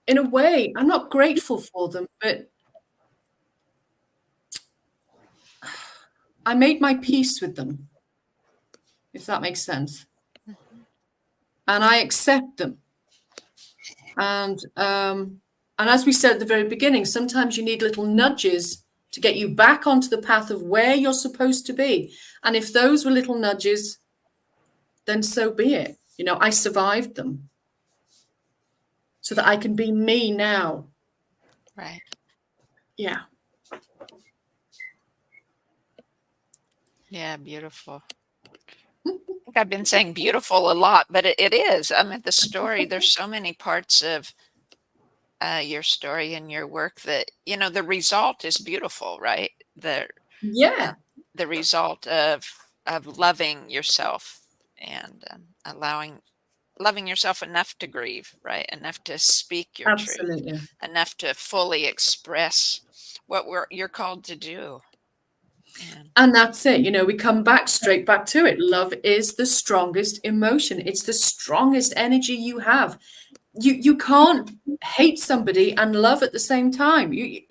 in a way, I'm not grateful for them, but I made my peace with them, if that makes sense. Mm-hmm. And I accept them. And as we said at the very beginning, sometimes you need little nudges to get you back onto the path of where you're supposed to be. And if those were little nudges, then so be it. You know, I survived them so that I can be me now. Right. Yeah. Yeah, beautiful. I think I've been saying beautiful a lot, but it is. I mean, the story, there's so many parts of your story and your work that, you know, the result is beautiful, right? The result of loving yourself and loving yourself enough to grieve, right? Enough to speak your Absolutely. truth, enough to fully express what you're called to do. And that's it. You know, we come straight back to it. Love is the strongest emotion. It's the strongest energy you have. You can't hate somebody and love at the same time. You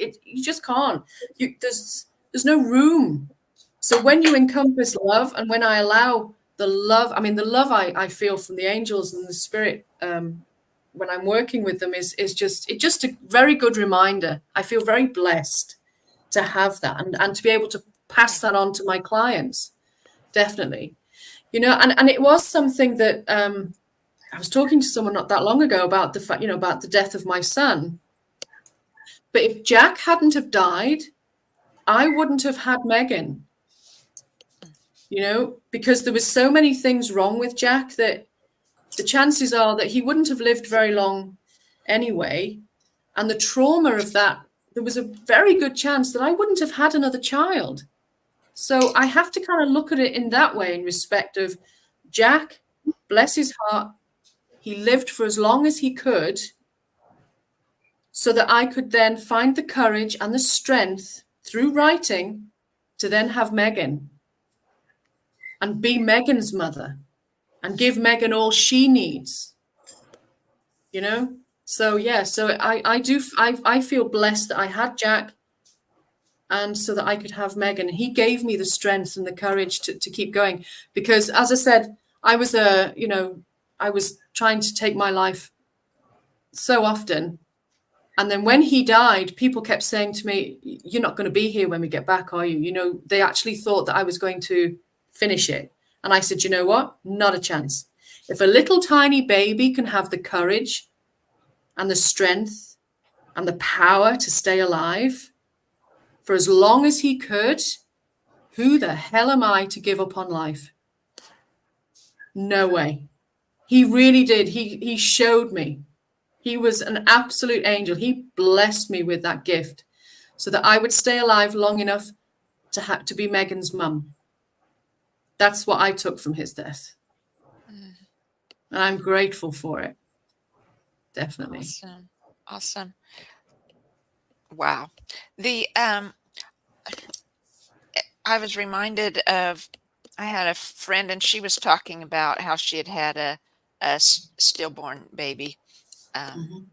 just can't. There's no room. So when you encompass love, and when I allow the love, I mean, the love I feel from the angels and the spirit when I'm working with them is just a very good reminder. I feel very blessed to have that and to be able to pass that on to my clients. Definitely. You know, and it was something that I was talking to someone not that long ago about the fact, you know, about the death of my son. But if Jack hadn't have died, I wouldn't have had Megan, you know, because there was so many things wrong with Jack that the chances are that he wouldn't have lived very long anyway. And the trauma of that, there was a very good chance that I wouldn't have had another child. So I have to kind of look at it in that way, in respect of Jack, bless his heart, he lived for as long as he could so that I could then find the courage and the strength through writing to then have Megan and be Megan's mother and give Megan all she needs, you know? So, yeah, so I feel blessed that I had Jack and so that I could have Megan. He gave me the strength and the courage to keep going because, as I said, I was trying to take my life so often. And then when he died, people kept saying to me, you're not going to be here when we get back, are you? You know, they actually thought that I was going to finish it. And I said, you know what? Not a chance. If a little tiny baby can have the courage and the strength and the power to stay alive for as long as he could, who the hell am I to give up on life? No way. He really did. He showed me. He was an absolute angel. He blessed me with that gift so that I would stay alive long enough to be Megan's mum. That's what I took from his death. And I'm grateful for it. Definitely. Awesome. Wow. I was reminded of, I had a friend and she was talking about how she had a stillborn baby.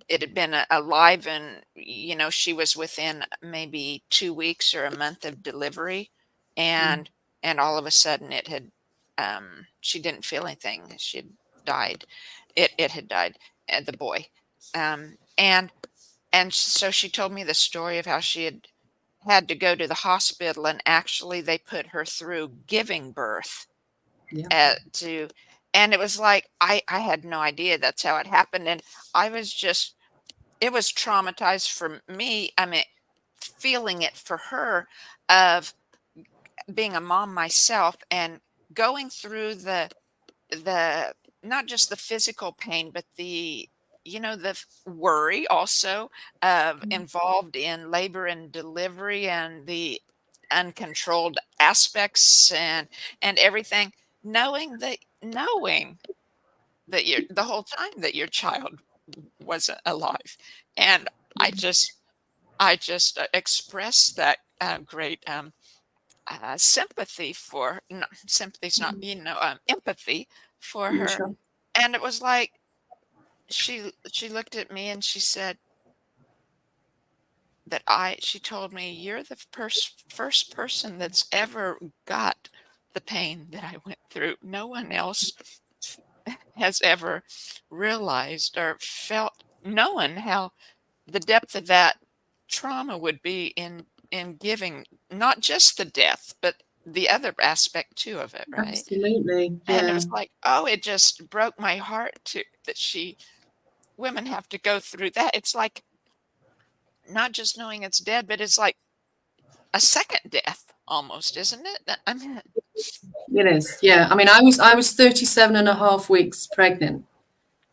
It had been alive and, you know, she was within maybe 2 weeks or a month of delivery. And all of a sudden it had, she didn't feel anything. She had died. It had died, the boy. And so she told me the story of how she had to go to the hospital and actually they put her through giving birth and it was like, I had no idea that's how it happened. And I was just, it was traumatized for me. I mean, feeling it for her of being a mom myself and going through the not just the physical pain, but the, you know, the worry also of involved in labor and delivery and the uncontrolled aspects and everything, knowing that you're the whole time that your child wasn't alive. And I just expressed that great sympathy for, no, sympathy's not, you know, empathy for her. Sure. And it was like she looked at me and she said that she told me, you're the first person that's ever got the pain that I went through. No one else has ever realized or known how the depth of that trauma would be in giving not just the death, but the other aspect too of it, right? Absolutely. Yeah. And it was like, oh, it just broke my heart that women have to go through that. It's like not just knowing it's dead, but it's like a second death almost, isn't it? I mean, it is. Yeah. I mean, I was 37 and a half weeks pregnant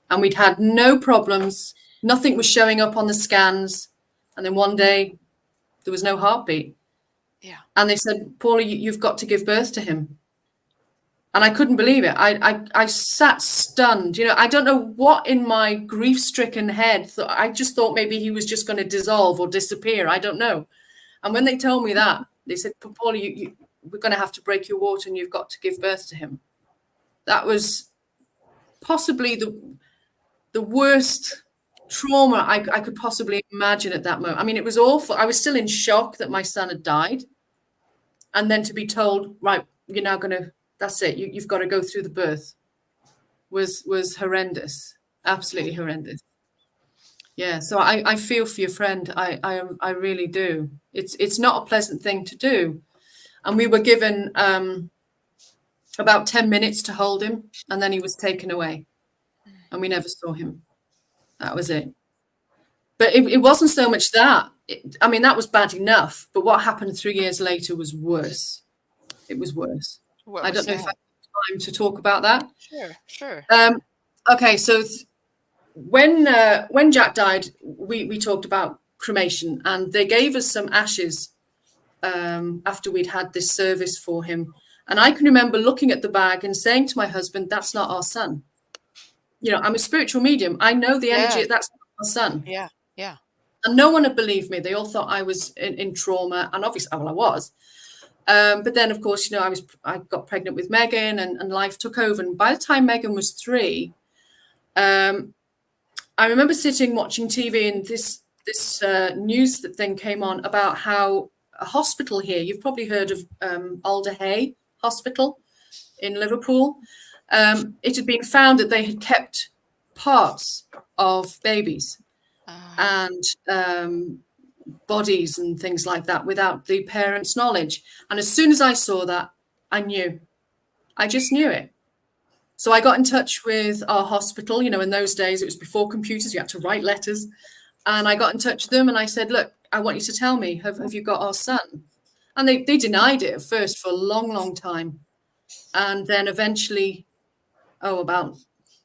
and we'd had no problems. Nothing was showing up on the scans. And then one day there was no heartbeat. Yeah. And they said, Paula, you've got to give birth to him. And I couldn't believe it. I sat stunned. You know, I don't know what in my grief-stricken head. I just thought maybe he was just going to dissolve or disappear. I don't know. And when they told me that, they said, Paula, we're going to have to break your water and you've got to give birth to him. That was possibly the worst trauma I could possibly imagine at that moment. I mean, it was awful. I was still in shock that my son had died. and then to be told, right, you're now going to, that's it, you've got to go through the birth, was horrendous, absolutely horrendous. Yeah, so I feel for your friend. I really do. It's not a pleasant thing to do. And we were given about 10 minutes to hold him, and then he was taken away, and we never saw him. That was it. But it wasn't so much that. I mean, that was bad enough. But what happened 3 years later was worse. It was worse. What I was don't know if I that? have time to talk about that. Sure. Okay, so when Jack died, we talked about cremation, and they gave us some ashes after we'd had this service for him. And I can remember looking at the bag and saying to my husband, "That's not our son." You know, I'm a spiritual medium. I know the energy. Yeah. That's not our son. Yeah. And no one had believed me. They all thought I was in trauma, and obviously, well, I was. But then, of course, you know, I got pregnant with Megan, and life took over. And by the time Megan was 3, I remember sitting watching TV, and this news thing came on about how a hospital here, you've probably heard of Alder Hey Hospital in Liverpool. It had been found that they had kept parts of babies and bodies and things like that without the parents' knowledge. And as soon as I saw that, I knew. I just knew it. So I got in touch with our hospital. You know, in those days, it was before computers. You had to write letters. And I got in touch with them and I said, "Look, I want you to tell me, have you got our son?" And they denied it at first for a long, long time. And then eventually, about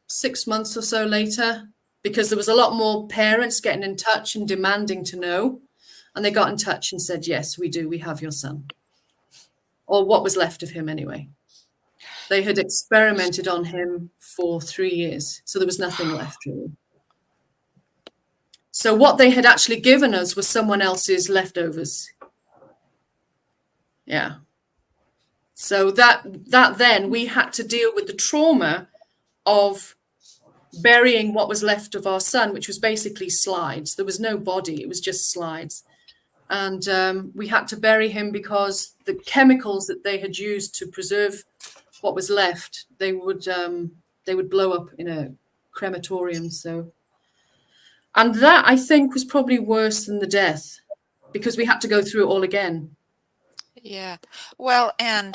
6 months or so later, because there was a lot more parents getting in touch and demanding to know. And they got in touch and said, "Yes, we do. We have your son." Or what was left of him anyway. They had experimented on him for 3 years. So there was nothing left, really. So what they had actually given us was someone else's leftovers. Yeah. So that then we had to deal with the trauma of burying what was left of our son, which was basically slides. There was no body. It was just slides. And we had to bury him because the chemicals that they had used to preserve what was left, they would blow up in a crematorium. So, and that I think was probably worse than the death, because we had to go through it all again. Yeah. Well, and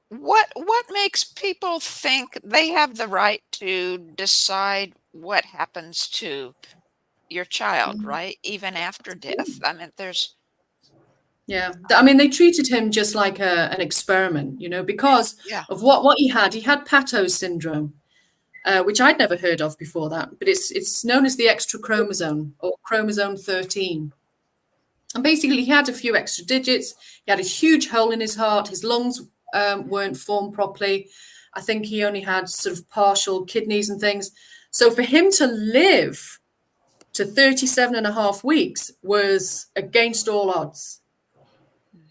what makes people think they have the right to decide what happens to your child, right? Even after death. I mean, Yeah, I mean, they treated him just like an experiment, you know, because of what he had. He had Pateau's syndrome, which I'd never heard of before that, but it's known as the extra chromosome, or chromosome 13. And basically, he had a few extra digits. He had a huge hole in his heart. His lungs weren't formed properly. I think he only had sort of partial kidneys and things. So for him to live to 37 and a half weeks was against all odds.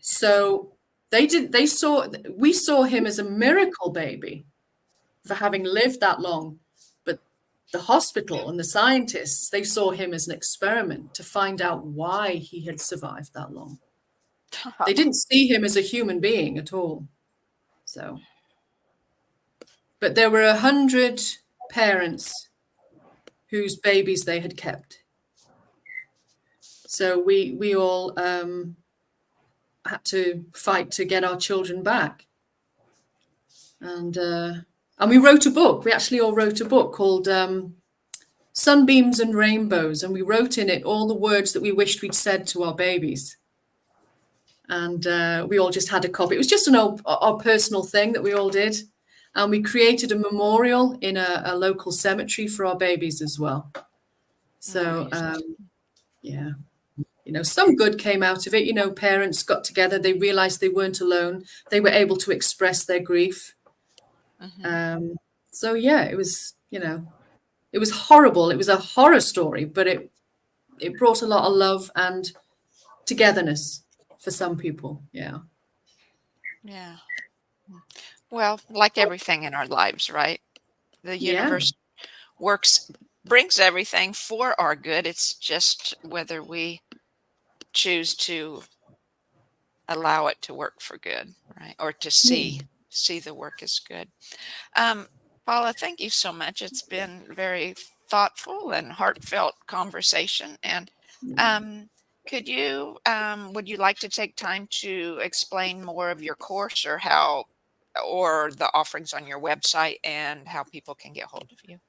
So we saw him as a miracle baby for having lived that long. But the hospital and the scientists, they saw him as an experiment to find out why he had survived that long. They didn't see him as a human being at all. So, but there were 100 parents whose babies they had kept. So we all had to fight to get our children back. And we wrote a book. We actually all wrote a book called Sunbeams and Rainbows. And we wrote in it all the words that we wished we'd said to our babies. And we all just had a copy. It was just our personal thing that we all did. And we created a memorial in a local cemetery for our babies as well. So, yeah. You know, some good came out of it. You know, parents got together. They realized they weren't alone. They were able to express their grief. Mm-hmm. So, yeah, it was, you know, it was horrible. It was a horror story, but it brought a lot of love and togetherness for some people. Yeah. Yeah. Well, like everything in our lives, right? The universe brings everything for our good. It's just whether we choose to allow it to work for good, right? Or to see the work is good. Paula, thank you so much. It's been very thoughtful and heartfelt conversation. And would you like to take time to explain more of your course, or the offerings on your website, and how people can get hold of you?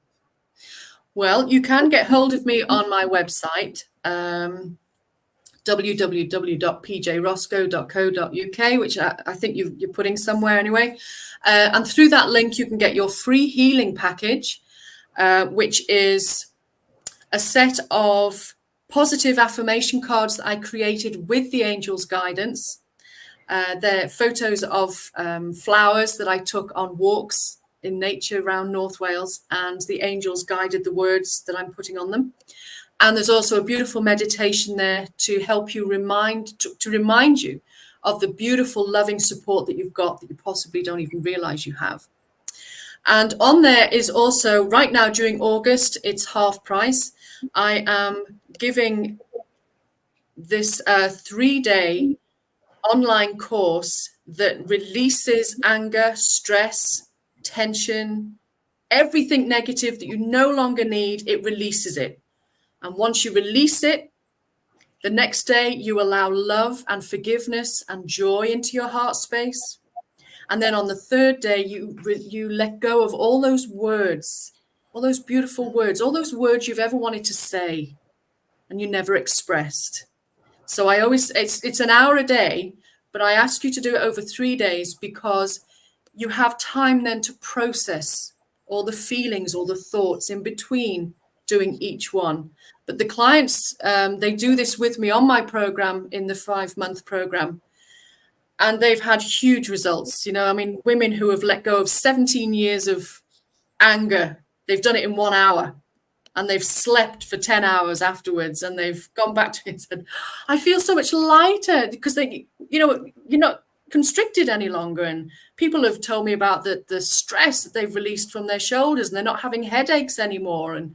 Well, you can get hold of me on my website, www.pjroscoe.co.uk, which I think you're putting somewhere anyway. And through that link, you can get your free healing package, which is a set of positive affirmation cards that I created with the angels' guidance. They're photos of flowers that I took on walks in nature around North Wales, and the angels guided the words that I'm putting on them. And there's also a beautiful meditation there to help you to remind you of the beautiful, loving support that you've got that you possibly don't even realize you have. And on there is also, right now during August, it's half price. I am giving this 3-day online course that releases anger, stress, tension, everything negative that you no longer need. It releases it. And once you release it, the next day you allow love and forgiveness and joy into your heart space. And then on the third day, you let go of all those words, all those beautiful words, all those words you've ever wanted to say and you never expressed. So it's an hour a day, but I ask you to do it over 3 days, because you have time then to process all the feelings, all the thoughts in between doing each one. But the clients, they do this with me on my program, in the 5-month program, and they've had huge results. I mean, women who have let go of 17 years of anger, they've done it in 1 hour, and they've slept for 10 hours afterwards, and they've gone back to it and said, I feel so much lighter, because you're not constricted any longer. And people have told me about the stress that they've released from their shoulders, and they're not having headaches anymore. And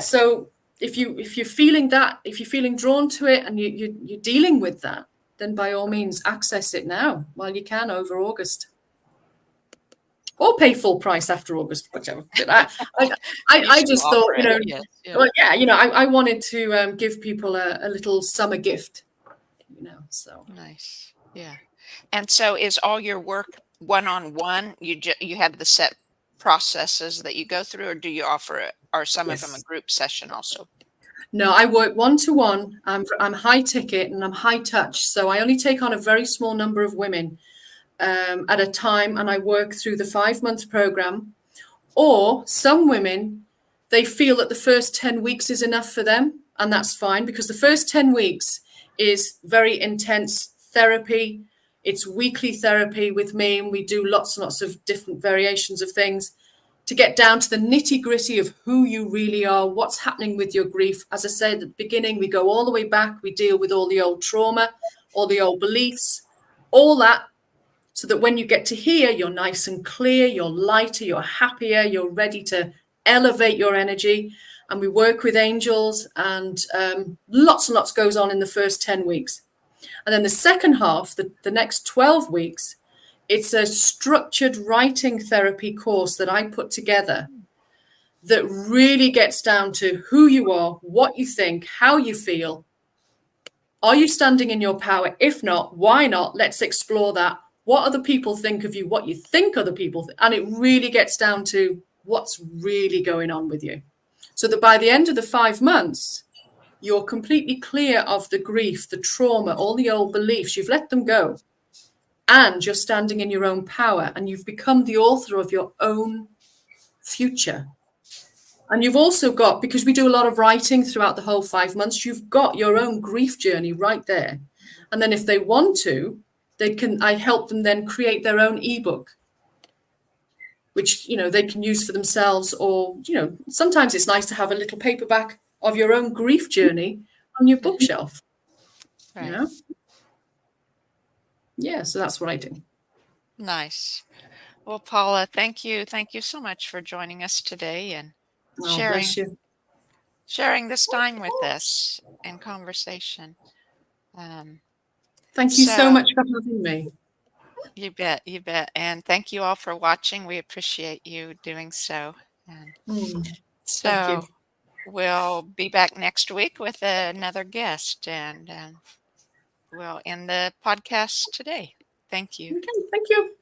so if you're feeling that, if you're feeling drawn to it, and you're dealing with that, then by all means access it now while you can over August. Or pay full price after August, whichever. But I just thought, well, I wanted to give people a little summer gift, so. Nice. Yeah. And so is all your work one-on-one? You have the set processes that you go through, or do you offer it? Are some of them a group session also? No, I work one-to-one. I'm high ticket and I'm high touch. So I only take on a very small number of women at a time, and I work through the 5-month program. Or some women, they feel that the first 10 weeks is enough for them, and that's fine, because the first 10 weeks is very intense therapy. It's weekly therapy with me, and we do lots and lots of different variations of things to get down to the nitty-gritty of who you really are, what's happening with your grief. As I said at the beginning, we go all the way back. We deal with all the old trauma, all the old beliefs, all that, so that when you get to here, you're nice and clear, you're lighter, you're happier, you're ready to elevate your energy. And we work with angels, and lots and lots goes on in the first 10 weeks. And then the second half, the next 12 weeks, it's a structured writing therapy course that I put together that really gets down to who you are, what you think, how you feel. Are you standing in your power? If not, why not? Let's explore that. What other people think of you, what you think other people think. And it really gets down to what's really going on with you. So that by the end of the 5 months, you're completely clear of the grief, the trauma, all the old beliefs. You've let them go. And you're standing in your own power, and you've become the author of your own future. And you've also got, because we do a lot of writing throughout the whole 5 months, you've got your own grief journey right there. And then if they want to, I help them then create their own ebook, which, they can use for themselves, or, sometimes it's nice to have a little paperback of your own grief journey on your bookshelf. Right. Yeah, so that's what I do. Nice. Well, Paula, thank you. Thank you so much for joining us today and sharing this time with us in conversation. Thank you so So much for having me. you bet, you bet. And thank you all for watching. We appreciate you doing so. And Thank you. so we'll be back next week with another guest, and we'll end the podcast today. Thank you. Okay, thank you.